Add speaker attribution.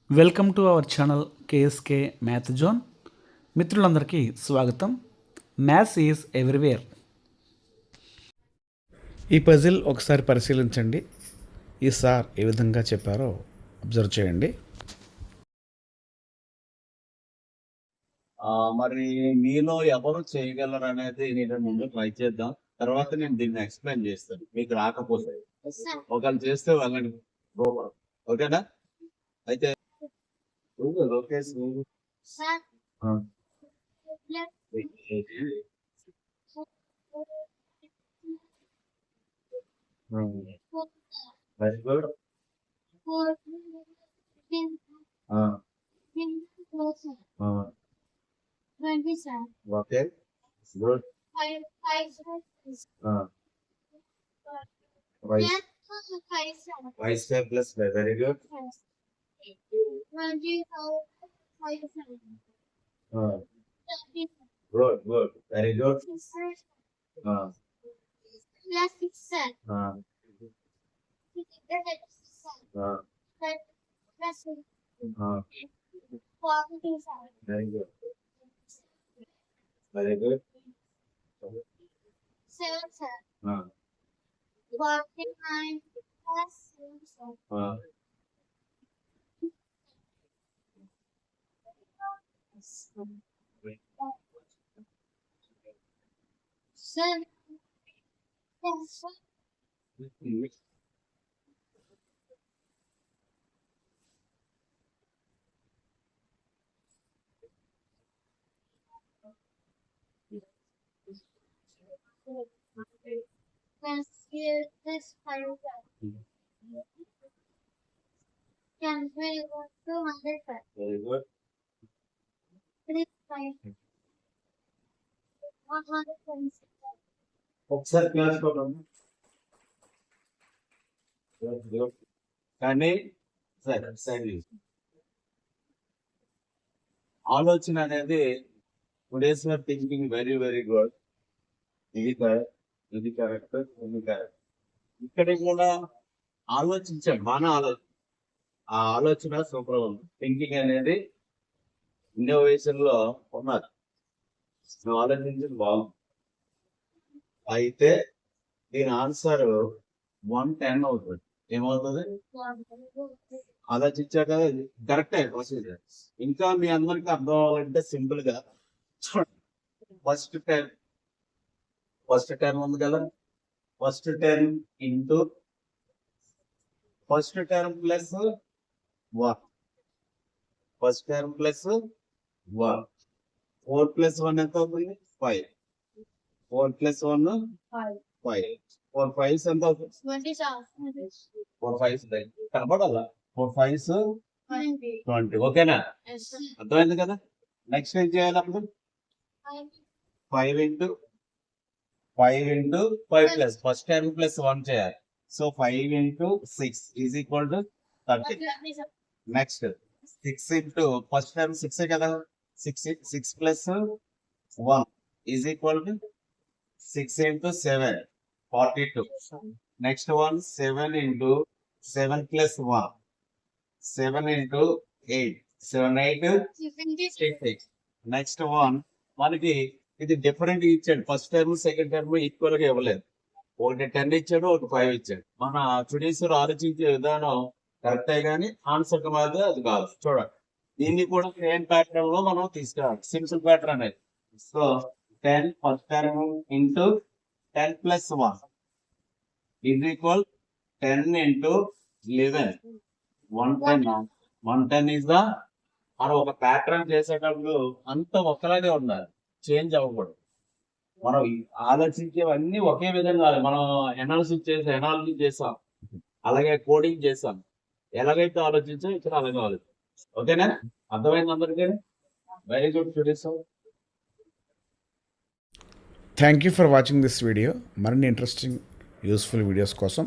Speaker 1: Welcome to our channel KSK math zone. మిత్రులందరికీ స్వాగతం. Maths is everywhere. ఈ puzzle ఒకసారి పరిశీలించండి. ఈ సార్ ఏ విధంగా చెప్పారో అబ్జర్వ్ చేయండి.
Speaker 2: మరి మీలో ఎవరు చేయగలరు అనేది నేను ముందు ట్రై చేద్దాం. తర్వాత నేను దీన్ని ఎక్స్ప్లెయిన్ చేస్తాను. మీకు రాకపోతే ఒకళ్ళు చేస్తే వాళ్ళని ఓకేనా? అయితే Lokesh very good. Okay good. Y square plus very good. Good good very good. Very good very good.
Speaker 3: 49 plus 7. This can be 200.
Speaker 2: Very good.
Speaker 3: 3 5 126.
Speaker 2: ఒకసారి క్లాస్ కానీ సరే సరే ఆలోచన అనేది today's our thinking very very good. ఇది కరెక్ట్, ఇది correct, ఇది correct. ఇక్కడ కూడా ఆలోచించాడు మన ఆ ఆలోచన సూపర్ ఉంది. థింకింగ్ అనేది ఇన్నోవేషన్ లో ఉన్నారు. నువ్వు ఆలోచించింది బాగుంది. అయితే దీని ఆన్సర్ 110 అవుతుంది. ఏమవుతుంది? ఆలోచించాక కరెక్టే ప్రొసీజర్. ఇంకా మీ అందరికి అర్థం అవ్వాలంటే సింపుల్ గా ఫస్ట్ టర్మ్ ఉంది కదా, first term into first term plus 1, first term plus 1, 4 plus 1 ఎంత అవుతుంది? 5. 4 ప్లస్ 1 5. 4 5 ఎంత అవుతుంది? 4 5 కనపడాలా? 4 5 20. ఓకేనా? అర్థమైంది కదా? నెక్స్ట్ ఏం చేయాలి అప్పుడు? 5 into 5 plus first term plus 1 చేయాలి. So 5 into 6 is equal to 30. Next 6 into first term 6 కదా, 6 plus 1 is equal to 6 into 7 42. Next one 7 into 7 plus 1 7 into 8 7 8 66. Next one మనకి ఇది డిఫరెంట్ ఇచ్చాడు. First term second term equal గా ఇవ్వలేదు. ఒకటి 10 ఇచ్చాడు, ఒకటి 5 ఇచ్చాడు. మన చుడీశ్వర్ ఆలోచించే విధానం కరెక్టే కానీ ఆన్సర్ మాత్రం అది కాదు. చూడండి, దీన్ని కూడా సేమ్ ప్యాటర్న్ లో మనం తీసుకురావాలి. సింపుల్ ప్యాటర్న్ అనేది. So 10 first term into 10 plus 1 is equal 10 into 11 110. 110 is the మనం ఒక ప్యాటర్న్ చేసేటప్పుడు అంత ఒకలాగే ఉండాలి, చేంజ్ అవ్వకూడదు. మనం ఆలోచించేవన్నీ ఒకే విధంగా మనం ఎనాలిసిస్ చేసాం, అలాగే కోడింగ్ చేసాం. ఎలాగైతే ఆలోచించో ఇక్కడ అలాగే ఆలోచించాం. ఓకేనా? అర్థమైంది అందరికీ? Very good students.
Speaker 1: Thank you for watching this video. మరిన్ని ఇంట్రెస్టింగ్ యూస్ఫుల్ వీడియోస్ కోసం